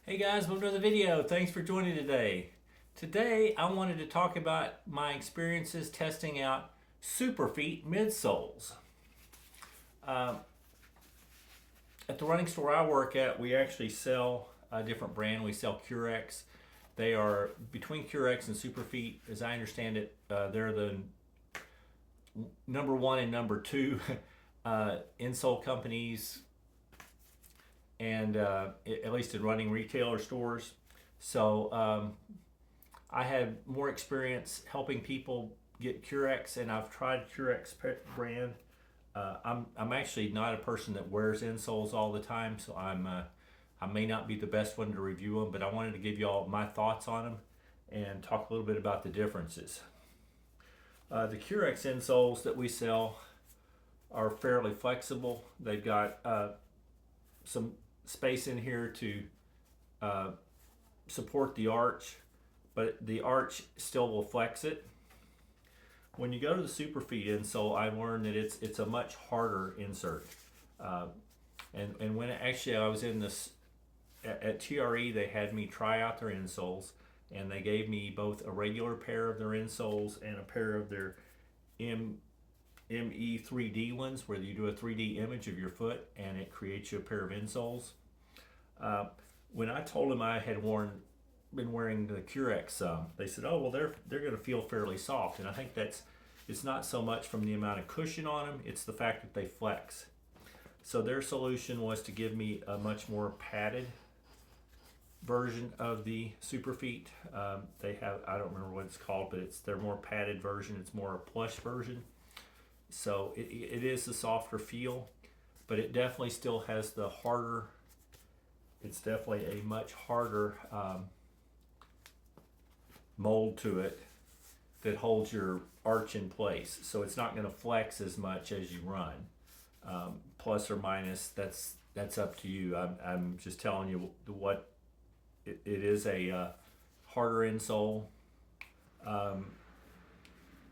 Hey guys, welcome to the video. Thanks for joining today. Today I wanted to talk about my experiences testing out Superfeet midsoles. Uh, at the running store I work at, we actually sell a different brand. We sell Curex. They are between Curex and Superfeet, as I understand it. They're the number one and number two insole companies, and at least in running retailer stores. So I had more experience helping people get Curex, and I've tried Curex brand. I'm actually not a person that wears insoles all the time, so I may not be the best one to review them, but I wanted to give you all my thoughts on them and talk a little bit about the differences. The Curex insoles that we sell are fairly flexible. They've got some space in here to uh, support the arch, but the arch still will flex it. When you go to the Superfeet insole, I learned that it's a much harder insert. Uh, and when actually I was in this at TRE, they had me try out their insoles, and they gave me both a regular pair of their insoles and a pair of their ME 3D ones, where you do a 3D image of your foot and it creates you a pair of insoles. When I told them I had been wearing the Curex some, they said, "Oh, well, they're going to feel fairly soft," and I think it's not so much from the amount of cushion on them; it's the fact that they flex. So their solution was to give me a much more padded version of the Superfeet. They have, I don't remember what it's called, but it's their more padded version. It's more a plush version. So it is a softer feel, but it definitely still has the harder. It's definitely a much harder mold to it that holds your arch in place. So it's not going to flex as much as you run. Plus or minus, that's up to you. I'm just telling you what it is, a harder insole,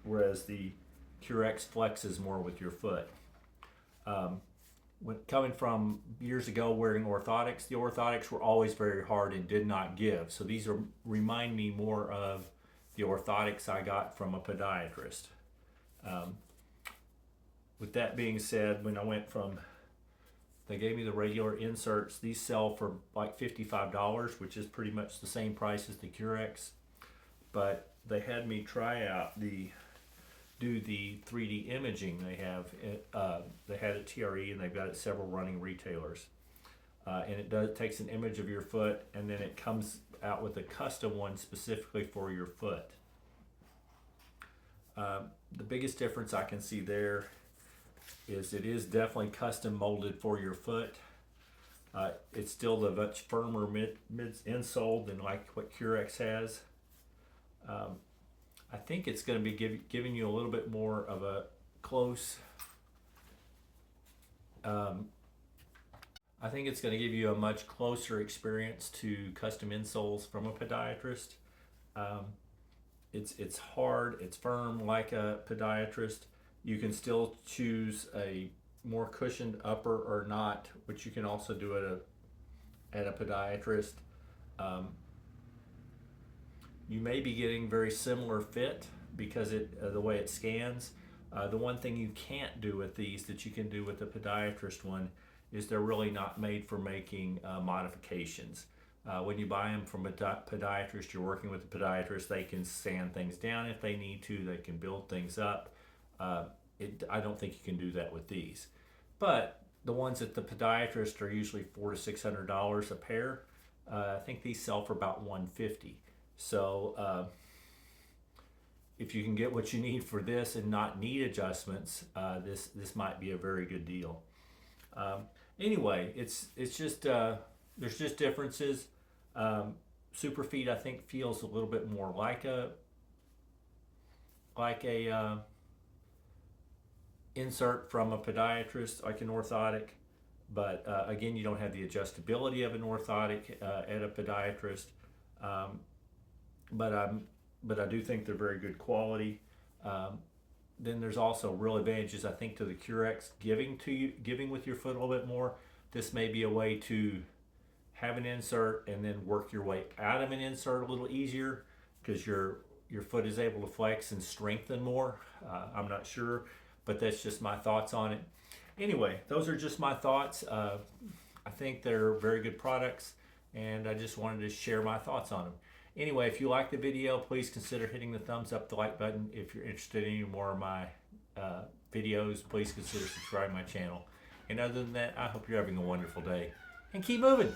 whereas the Curex flexes more with your foot. When coming from years ago wearing orthotics, the orthotics were always very hard and did not give. So these remind me more of the orthotics I got from a podiatrist. With that being said, when I went from, they gave me the regular inserts. These sell for like $55, which is pretty much the same price as the Curex. But they had me try out do the 3D imaging they have. They had at TRE, and they've got it at several running retailers. And it takes an image of your foot, and then it comes out with a custom one specifically for your foot. The biggest difference I can see there is it is definitely custom molded for your foot. It's still the much firmer mid insole than like what Curex has. I think it's going to be giving you a little bit more of a close. I think it's going to give you a much closer experience to custom insoles from a podiatrist. It's hard, it's firm like a podiatrist. You can still choose a more cushioned upper or not, which you can also do at a podiatrist. You may be getting very similar fit because the way it scans. The one thing you can't do with these that you can do with the podiatrist one is they're really not made for making modifications. When you buy them from a podiatrist, you're working with a podiatrist. They can sand things down if they need to. They can build things up. I don't think you can do that with these. But the ones at the podiatrist are usually $400 to $600 a pair. I think these sell for about $150. So if you can get what you need for this and not need adjustments, this might be a very good deal. Anyway, it's just there's just differences. Superfeet, I think, feels a little bit more like a insert from a podiatrist, like an orthotic. But again, you don't have the adjustability of an orthotic at a podiatrist. But I do think they're very good quality. Then there's also real advantages, I think, to the Curex giving with your foot a little bit more. This may be a way to have an insert and then work your way out of an insert a little easier because your foot is able to flex and strengthen more. I'm not sure, but that's just my thoughts on it. Anyway, those are just my thoughts. I think they're very good products, and I just wanted to share my thoughts on them. Anyway, if you like the video, please consider hitting the thumbs up, the like button. If you're interested in any more of my videos, please consider subscribing to my channel. And other than that, I hope you're having a wonderful day. And keep moving.